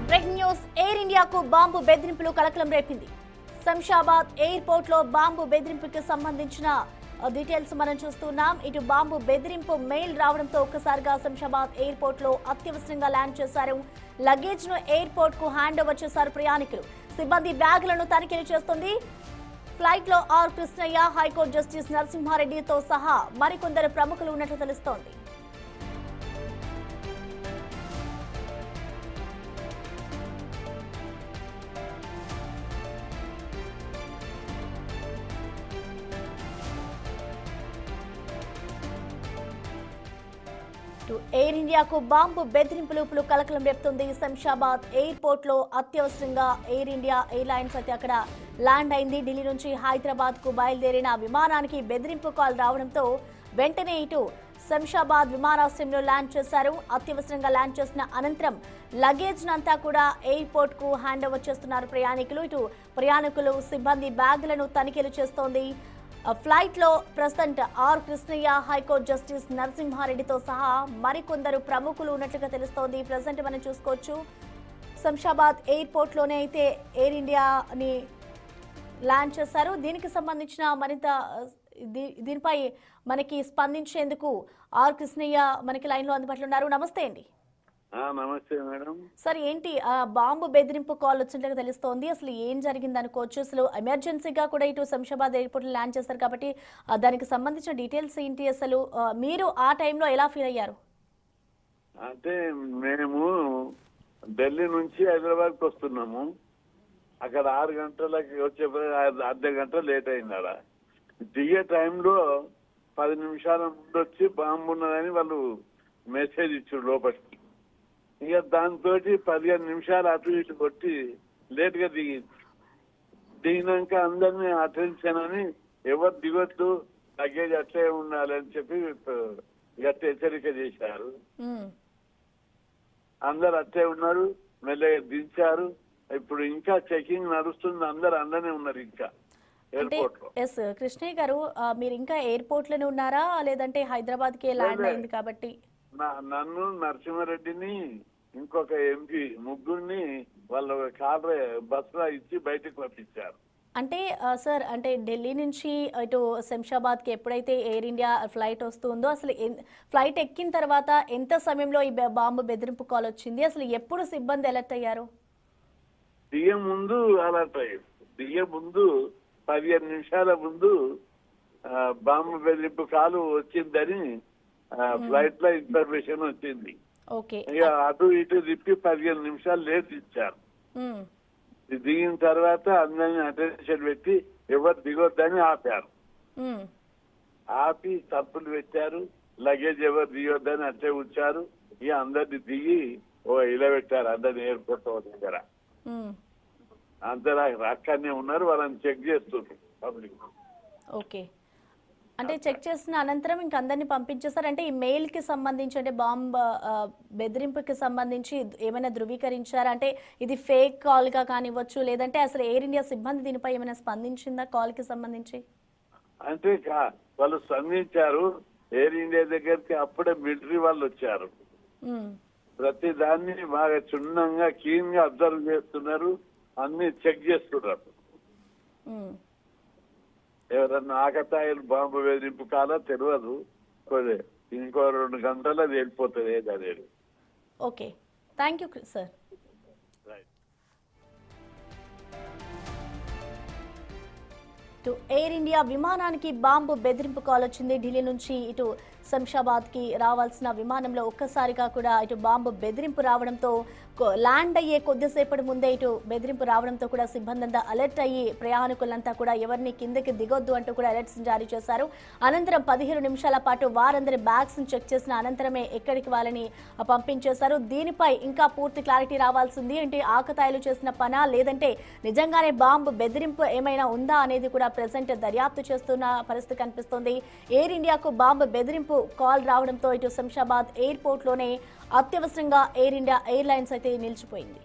Breaking news air ఇండియాకు bomb బెదిరింపులు కలకలం రేపింది. శంషాబాద్ ఎయిర్పోర్ట్ లో బాంబు బెదిరింపుకి సంబంధించిన డీటెయిల్స్ మనం చూస్తున్నాం. ఇటు బాంబు బెదిరింపు మెయిల్ రావడంతో ఒక్కసారిగా శంషాబాద్ ఎయిర్పోర్ట్ లో అత్యవసరంగా ల్యాండ్ చేశారు. లగేజ్ ను ఎయిర్పోర్ట్ కు హ్యాండ్ ఓవర్ చేశారు ప్రయాణికులు. సిబ్బంది బ్యాగులను తనిఖీలు చేస్తుంది. ఫ్లైట్ లో ఆర్ కృష్ణయ్య, హైకోర్టు జస్టిస్ నరసింహారెడ్డితో సహా మరికొందరు ప్రముఖులు ఉన్నట్లు తెలుస్తోంది. ఎయిర్ ఇండియాకు బాంబు బెదిరింపులు కలకలం రేపుతుంది. శంషాబాద్ ఎయిర్పోర్ట్ లో అత్యవసరంగా ఎయిర్ ఇండియా ఎయిర్లైన్స్ అయితే అక్కడ ల్యాండ్ అయింది. ఢిల్లీ నుంచి హైదరాబాద్ కు బయలుదేరిన విమానానికి బెదిరింపు కాల్ రావడంతో వెంటనే ఇటు శంషాబాద్ విమానాశ్రయంలో ల్యాండ్ చేశారు. అత్యవసరంగా ల్యాండ్ చేసిన అనంతరం లగేజ్ నంతా కూడా ఎయిర్పోర్ట్ కు హ్యాండ్ ఓవర్ చేస్తున్నారు ప్రయాణికులు. ఇటు ప్రయాణికులు సిబ్బంది బ్యాగులను తనిఖీలు చేస్తోంది. ఫ్లైట్ లో ప్రస్తుతం ఆర్ కృష్ణయ్య, హైకోర్టు జస్టిస్ నరసింహారెడ్డితో సహా మరికొందరు ప్రముఖులు ఉన్నట్లుగా తెలుస్తోంది. ప్రజెంట్ మనం చూసుకోవచ్చు శంషాబాద్ ఎయిర్పోర్ట్ లోనే అయితే ఎయిర్ ఇండియాని ల్యాండ్ చేశారు. దీనికి సంబంధించిన మరింత దీనిపై మనకి స్పందించేందుకు ఆర్ కృష్ణయ్య మనకి లైన్ లో అందుబాటులో ఉన్నారు. నమస్తే అండి. నమస్తే మేడం. సార్, ఏంటి బాంబు బెదిరింపు కాల్ వచ్చినట్లుగా తెలుస్తోంది. అసలు ఏం జరిగింది అనుకోవచ్చు? అసలు ఎమర్జెన్సీగా కూడా ఇటు శంషాబాద్ ఎయిర్పోర్ట్ ల్యాండ్ చేశారు కాబట్టి దానికి సంబంధించిన డీటెయిల్స్ ఏంటి? అసలు మీరు ఆ టైంలో ఎలా ఫీల్ అయ్యారు? అంటే మేము ఢిల్లీ నుంచి హైదరాబాద్కి వస్తున్నాము. అక్కడ 6 గంటలకి వచ్చే అర్ధ గంట లేట్ అయింది. అక్కడ దిగే టైంలో 10 నిమిషాల ముందు వచ్చి బాంబు ఉన్నదని వాళ్ళు మెసేజ్ ఇచ్చారు లోపలికి. ఇక దాంతో 15 నిమిషాలు అటు ఇటు కొట్టి లేట్ గా దిగినాక అందరినీ అటెన్షన్ అని ఎవరు దిగొద్దు, లగేజ్ అట్లే ఉండాలని చెప్పి గట్టి హెచ్చరిక చేశారు. అందరు అట్లే ఉన్నారు, మెల్లగా దించారు. ఇప్పుడు ఇంకా చెకింగ్ నడుస్తుంది. అందరు అందనే ఉన్నారు ఇంకా ఎయిర్పోర్ట్ లో. ఎస్ కృష్ణయ్య గారు, మీరు ఇంకా ఎయిర్పోర్ట్ లోనే ఉన్నారా లేదంటే హైదరాబాద్ కి ల్యాండ్ అయింది కాబట్టి? నన్ను, నరసింహారెడ్డిని, ఇంకొక ఎంపీ ముగ్గురిని వాళ్ళ కార్ బస్ లో ఇచ్చి బయటకు పంపించారు. అంటే సార్, అంటే ఢిల్లీ నుంచి ఇటు శంషాబాద్ కి ఎప్పుడైతే ఎయిర్ ఇండియా ఫ్లైట్ వస్తుందో అసలు ఫ్లైట్ ఎక్కిన తర్వాత ఎంత సమయంలో ఈ బాంబు బెదిరింపు కాల్ వచ్చింది? అసలు ఎప్పుడు సిబ్బంది అలర్ట్ అయ్యారు? దిగే ముందు అలర్ట్ అయ్యారు. దిగే ముందు 15 నిమిషాల ముందు బాంబు బెదిరింపు కాలు వచ్చిందని ఫ్లైట్ లో ఇన్ఫర్మేషన్ వచ్చింది. ఇక అటు ఇటు తిప్పి 15 నిమిషాలు లేట్ ఇచ్చారు. దిగిన తర్వాత అందరినీ అటెన్షన్ పెట్టి ఎవరు దిగొద్దని ఆపారు. ఆపి తప్పులు పెట్టారు. లగేజ్ ఎవరు దిగొద్దని అట్లే ఉంచారు. ఇక అందరిని దిగి ఇలా పెట్టారు. అందరిని ఎయిర్పోర్ట్ దగ్గర అందరూ అక్కడనే ఉన్నారు. వాళ్ళని చెక్ చేస్తున్నారు పబ్లిక్. ఓకే, అంటే చెక్ చేసిన అనంతరం ఇంక అందరినీ పంపించేస్తారు. అంటే ఈ మెయిల్ కి సంబంధించి, అంటే బాంబ్ బెదిరింపుకి సంబంధించి ఏమైనా ధృవీకరించారా? అంటే ఇది ఫేక్ కాల్ గా కానివ్వచ్చు, లేదంటే అసలు ఎయిర్ ఇండియా సిబ్బంది దీనిపై ఏమైనా స్పందించిందా కాల్ కి సంబంధించి? అంటే వాళ్ళు స్పందించారు. ఎయిర్ ఇండియా దగ్గరికి అప్పుడే మిలిటరీ వాళ్ళు వచ్చారు. ప్రతి దాన్ని బాగా క్షుణ్ణంగా క్లీన్ గా అబ్జర్వ్ చేస్తున్నారు. అన్ని చెక్ చేస్తున్నారు. ఎవరన్నా ఆకతాయిలు బాంబు బెదిరింపు కాలా తెలియదు. ఇంకో 2 గంటల్లో వెళ్ళిపోతుంది ఏదనేది. Okay, thank you sir. Air India విమానానికి బాంబు బెదిరింపు కాల్ వచ్చింది. ఢిల్లీ నుంచి ఇటు శంషాబాద్ కి రావాల్సిన విమానంలో ఒక్కసారిగా కూడా ఇటు బాంబు బెదిరింపు రావడంతో ల్యాండ్ అయ్యే కొద్దిసేపటి ముందే ఇటు బెదిరింపు రావడంతో కూడా సిబ్బంది అంతా అలర్ట్ అయ్యి ప్రయాణికులంతా కూడా ఎవరిని కిందకి దిగొద్దు అంటూ కూడా అలర్ట్స్ జారీ చేశారు. అనంతరం 15 నిమిషాల పాటు వారందరి బ్యాగ్స్ చెక్ చేసిన అనంతరమే ఎక్కడికి వాళ్ళని పంపించేశారు. దీనిపై ఇంకా పూర్తి క్లారిటీ రావాల్సింది. అంటే ఆకతాయిలు చేసిన పనా, లేదంటే నిజంగానే బాంబు బెదిరింపు ఏమైనా ఉందా అనేది కూడా ప్రెసెంట్ దర్యాప్తు చేస్తున్న పరిస్థితి కనిపిస్తోంది. ఎయిర్ ఇండియాకు బాంబు బెదిరింపు కాల్ రావడంతో ఇటు శంషాబాద్ ఎయిర్పోర్ట్ లోనే అత్యవసరంగా ఎయిర్ ఇండియా ఎయిర్లైన్స్ అయితే నిలిచిపోయింది.